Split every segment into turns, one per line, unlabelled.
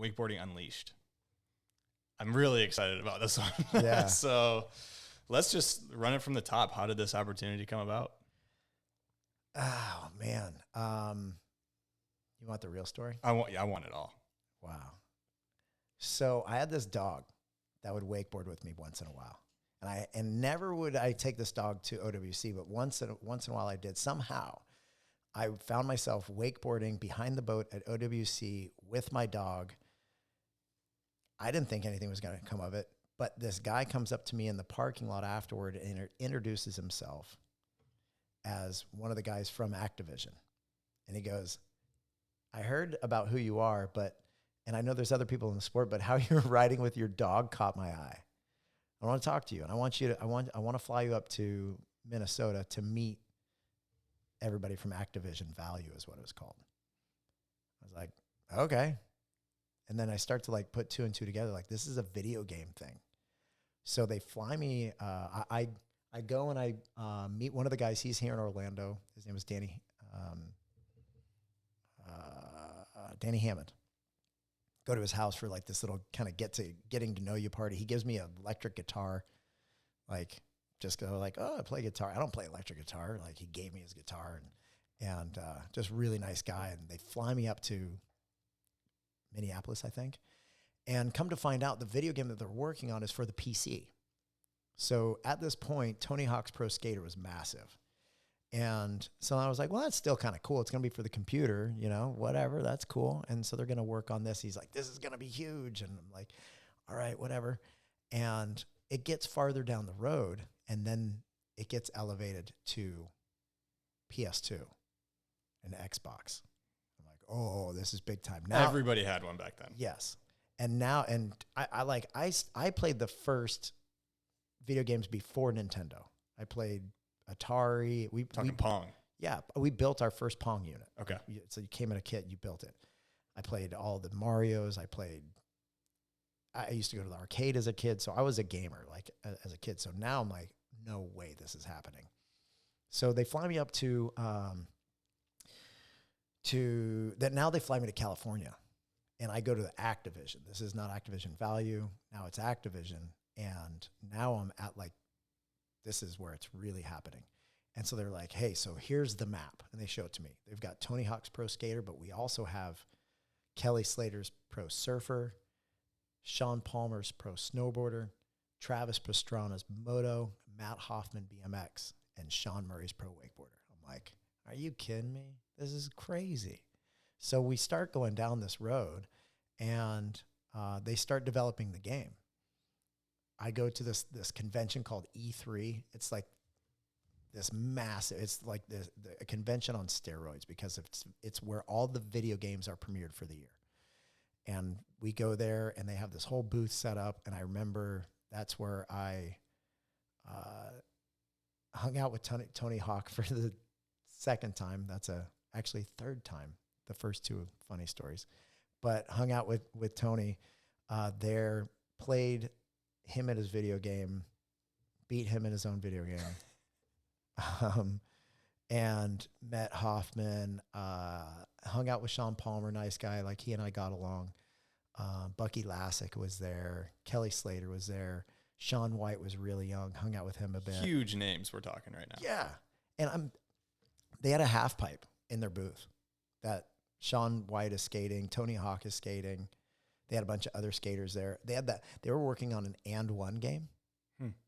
Wakeboarding Unleashed. I'm really excited about this one.
Yeah.
So let's just run it from the top. How did this opportunity come about?
Oh man. You want the real story?
I want it all.
Wow. So I had this dog that would wakeboard with me once in a while. And never would I take this dog to OWC, but once in a while I did. Somehow I found myself wakeboarding behind the boat at OWC with my dog. I didn't think anything was going to come of it, but this guy comes up to me in the parking lot afterward and introduces himself as one of the guys from Activision. And he goes, I heard about who you are, and I know there's other people in the sport, but how you're riding with your dog caught my eye. I want to talk to you, and I want to fly you up to Minnesota to meet everybody from Activision Value is what it was called. I was like, okay. And then I start to like put two and two together. Like, this is a video game thing. So they fly me. I go and I meet one of the guys. He's here in Orlando. His name is Danny Hammond. Go to his house for like this little kind of getting to know you party. He gives me an electric guitar, like just go like, oh, I play guitar. I don't play electric guitar. Like, he gave me his guitar and just really nice guy. And they fly me up to Minneapolis, I think, and come to find out the video game that they're working on is for the PC. So at this point, Tony Hawk's Pro Skater was massive. And so I was like, well, that's still kind of cool. It's going to be for the computer, whatever. That's cool. And so they're going to work on this. He's like, this is going to be huge. And I'm like, all right, whatever. And it gets farther down the road, and then it gets elevated to PS2 and Xbox. I'm like, oh, this is big time. Now
Everybody had one back then.
Yes. And now, and I played the first video games before Nintendo. I played Atari. We
Pong.
Yeah, we built our first Pong unit.
Okay.
So you came in a kit, you built it. I played all the Marios. I used to go to the arcade as a kid, so I was a gamer like as a kid. So now I'm like, no way this is happening. So they fly me up now they fly me to California, and I go to the Activision. This is not Activision Value. Now it's Activision, and now I'm at like, this is where it's really happening. And so they're like, hey, so here's the map. And they show it to me. They've got Tony Hawk's Pro Skater, but we also have Kelly Slater's Pro Surfer, Sean Palmer's Pro Snowboarder, Travis Pastrana's Moto, Matt Hoffman BMX, and Shaun Murray's Pro Wakeboarder. I'm like, are you kidding me? This is crazy. So we start going down this road, and they start developing the game. I go to this convention called E3. It's like this massive, it's like a convention on steroids, because it's where all the video games are premiered for the year. And we go there, and they have this whole booth set up. And I remember that's where I hung out with Tony Hawk for the second time. That's actually third time. The first two funny stories. But hung out with Tony there, played him at his video game, beat him in his own video game, and met Hoffman, hung out with Sean Palmer, nice guy. Like, he and I got along. Bucky Lassick was there. Kelly Slater was there. Shaun White was really young, hung out with him a bit.
Huge names we're talking right now.
Yeah. And they had a half pipe in their booth that Shaun White is skating, Tony Hawk is skating. They had a bunch of other skaters there. They were working on an and one game.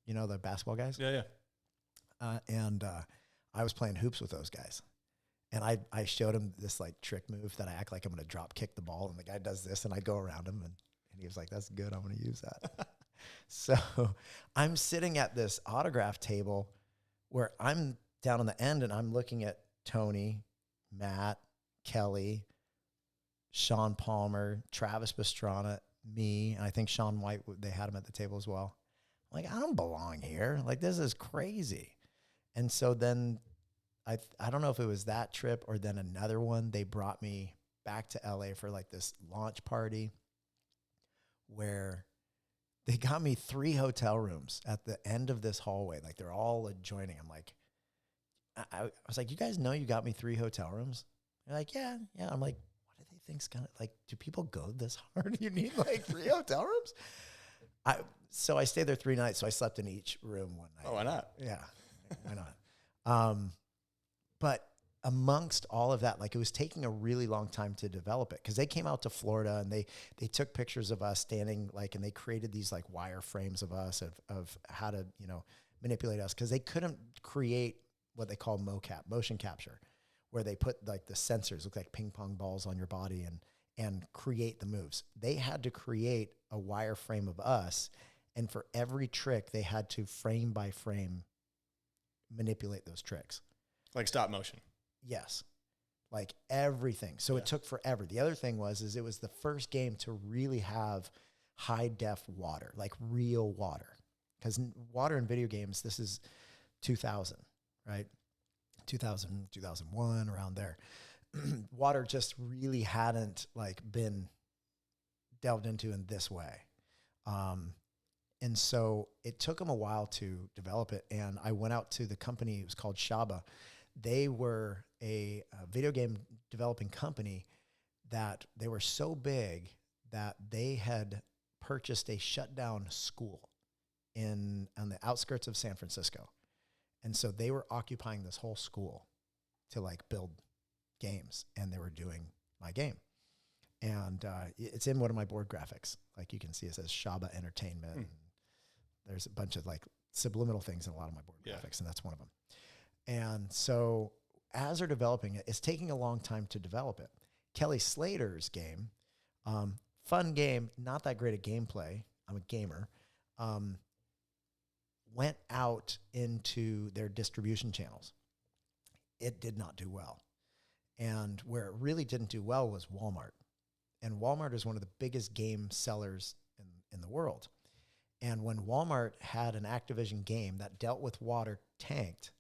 The basketball guys.
Yeah.
And I was playing hoops with those guys. And I showed him this like trick move that I act like I'm going to drop kick the ball. And the guy does this, and I go around him, and he was like, that's good. I'm going to use that. So I'm sitting at this autograph table where I'm down on the end, and I'm looking at Tony, Matt, Kelly, Sean Palmer, Travis Pastrana, me, and I think Shaun White, they had him at the table as well. I'm like, I don't belong here. Like, this is crazy. And so then I don't know if it was that trip or then another one. They brought me back to LA for like this launch party where they got me 3 hotel rooms at the end of this hallway. Like, they're all adjoining. I'm like, I was like, you guys know you got me 3 hotel rooms? They're like, yeah. I'm like, what do they everything's kind of like, do people go this hard? You need like 3 hotel rooms? So I stayed there 3 nights. So I slept in each room one night.
Oh, why not?
Yeah, why not? But amongst all of that, like it was taking a really long time to develop it because they came out to Florida and they took pictures of us standing like, and they created these like wireframes of us of how to, you know, manipulate us because they couldn't create what they call mocap, motion capture, where they put like the sensors look like ping pong balls on your body and create the moves. They had to create a wireframe of us, and for every trick, they had to frame by frame manipulate those tricks.
Like stop motion.
Yes. Like everything. So it took forever. The other thing was it was the first game to really have high def water, like real water. Because water in video games, this is 2000, right? 2000, 2001, around there. Water just really hadn't like been delved into in this way. And so it took them a while to develop it. And I went out to the company, it was called Shaba. They were a video game developing company that they were so big that they had purchased a shutdown school on the outskirts of San Francisco. And so they were occupying this whole school to like build games, and they were doing my game. And it's in one of my board graphics. Like you can see it says Shaba Entertainment. And there's a bunch of like subliminal things in a lot of my board graphics, and that's one of them. And so as they're developing it, it's taking a long time to develop it. Kelly Slater's game, fun game, not that great at gameplay. I'm a gamer. Went out into their distribution channels. It did not do well. And where it really didn't do well was Walmart. And Walmart is one of the biggest game sellers in the world. And when Walmart had an Activision game that dealt with water tanked,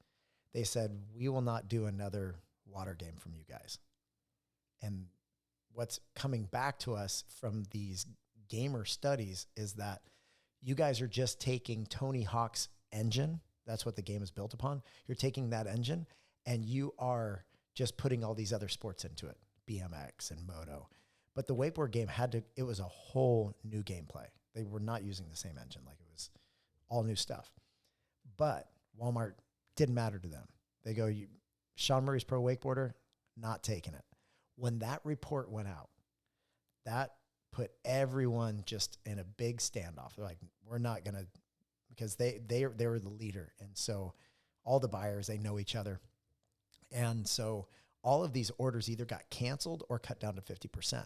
they said, we will not do another water game from you guys. And what's coming back to us from these gamer studies is that you guys are just taking Tony Hawk's engine. That's what the game is built upon. You're taking that engine and you are just putting all these other sports into it, BMX and moto. But the wakeboard game it was a whole new gameplay. They were not using the same engine. Like it was all new stuff. But Walmart didn't matter to them. They go, Shaun Murray's pro wakeboarder, not taking it. When that report went out, that put everyone just in a big standoff. They're like, we're not going to, because they were the leader. And so all the buyers, they know each other. And so all of these orders either got canceled or cut down to 50%.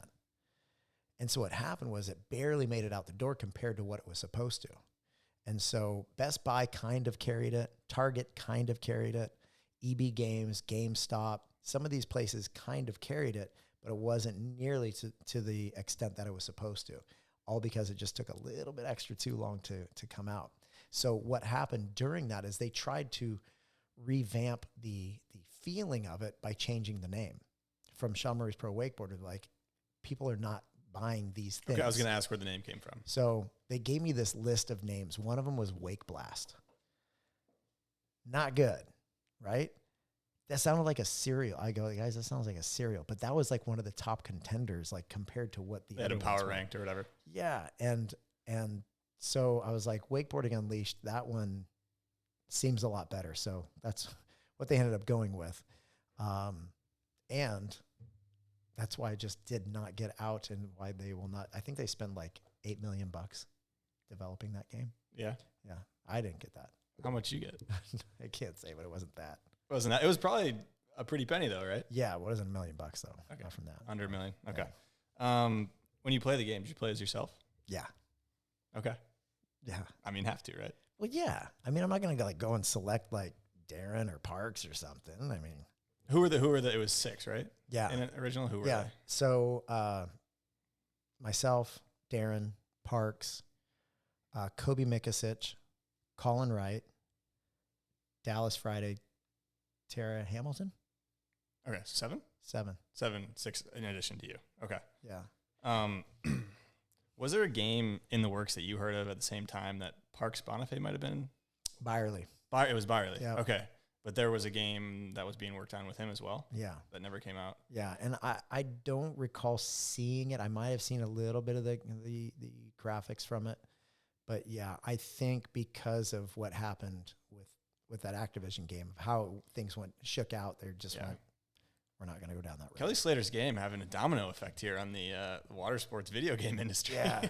And so what happened was it barely made it out the door compared to what it was supposed to. And so Best Buy kind of carried it. Target kind of carried it. EB Games, GameStop, some of these places kind of carried it, but it wasn't nearly to the extent that it was supposed to, all because it just took a little bit extra too long to come out. So what happened during that is they tried to revamp the feeling of it by changing the name from Shaun Murray's Pro Wakeboarder. Like, people are not buying these things.
Okay, I was going to ask where the name came from.
So they gave me this list of names. One of them was Wake Blast. Not good, right? That sounded like a cereal. I go, guys, that sounds like a cereal. But that was like one of the top contenders, like compared to what the
They had a power ranked or whatever.
Yeah, and so I was like, Wakeboarding Unleashed, that one seems a lot better. So that's what they ended up going with. And that's why I just did not get out, and why they will not. I think they spend like $8 million developing that game.
Yeah.
Yeah. I didn't get that.
How much you get?
I can't say, but it wasn't that.
Wasn't that? It was probably a pretty penny though, right?
Yeah, it wasn't $1 million though.
Okay.
Not from that.
Under $1 million. Okay.
Yeah.
When you play the game, do you play as yourself?
Yeah.
Okay.
Yeah.
I mean, have to, right?
Well, yeah. I mean, I'm not gonna go and select like Darren or Parks or something. I mean,
who were the? It was 6, right?
Yeah.
In an original, who were
yeah.
they?
So myself, Darren, Parks, Kobe Mikasic, Colin Wright, Dallas Friday, Tara Hamilton.
Okay, 7?
7.
7, 6 in addition to you. Okay.
Yeah.
Was there a game in the works that you heard of at the same time that Parks Bonifay might have been?
Byerly.
It was Byerly.
Yeah.
Okay. But there was a game that was being worked on with him as well.
Yeah.
That never came out.
Yeah. And I don't recall seeing it. I might have seen a little bit of the graphics from it. But yeah, I think because of what happened with that Activision game, of how things shook out, they're just went, we're not going to go down that road.
Kelly Slater's game having a domino effect here on the water sports video game industry.
Yeah.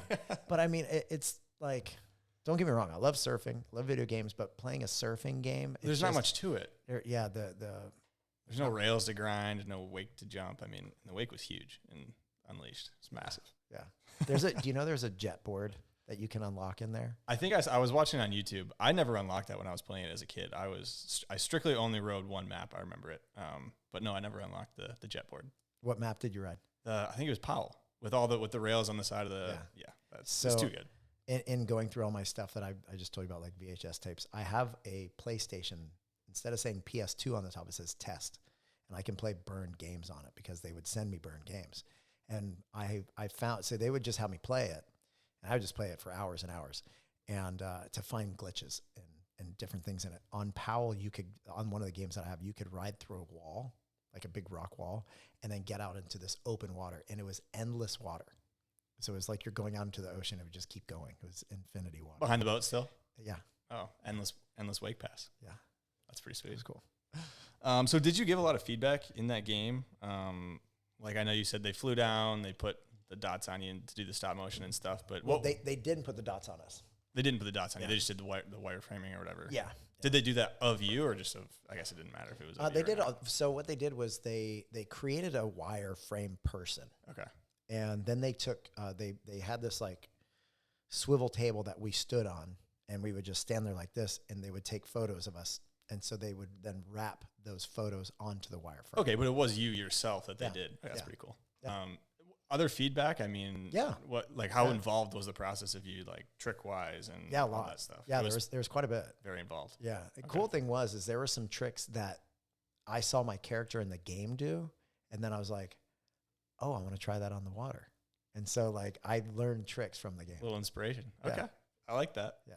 But I mean, it's like, don't get me wrong. I love surfing, love video games, but playing a surfing game,
there's not much to it.
There's
no rails to grind, no wake to jump. I mean, the wake was huge and Unleashed. It's massive.
Yeah. Do you know there's a jet board that you can unlock in there?
I think I was watching on YouTube. I never unlocked that when I was playing it as a kid. I strictly only rode one map. I remember it. But no, I never unlocked the jet board.
What map did you ride?
I think it was Powell with the rails on the side of the, that's too good.
In going through all my stuff that I just told you about, like VHS tapes, I have a PlayStation. Instead of saying PS2 on the top, it says test. And I can play burned games on it because they would send me burned games. And I found, so they would just have me play it. And I would just play it for hours and hours. And to find glitches and different things in it. On Powell, on one of the games that I have, you could ride through a wall, like a big rock wall, and then get out into this open water. And it was endless water. So it was like you're going out into the ocean. It would just keep going. It was infinity water.
Behind the boat still?
Yeah.
Oh, endless wake pass.
Yeah.
That's pretty sweet.
It was cool.
So did you give a lot of feedback in that game? Like I know you said they flew down, they put the dots on you to do the stop motion and stuff, but
they didn't put the dots on us.
They didn't put the dots on you. They just did the wireframing or whatever.
Yeah.
Did they do that of you or just of? I guess it didn't matter if it was. Of
They
you
did.
or not.
So what they did was they created a wireframe person.
Okay.
And then they took they had this like swivel table that we stood on, and we would just stand there like this, and they would take photos of us, and so they would then wrap those photos onto the wireframe.
Okay, but it was you yourself that they did. Okay, that's pretty cool. Yeah. Other feedback? I mean, how involved was the process of you, like trick wise and all that stuff?
Yeah, there was quite a bit.
Very involved.
Yeah, the cool thing is there were some tricks that I saw my character in the game do, and then I was like, oh, I want to try that on the water. And so like I learned tricks from the game.
A little inspiration. Okay.
Yeah.
I like that.
Yeah.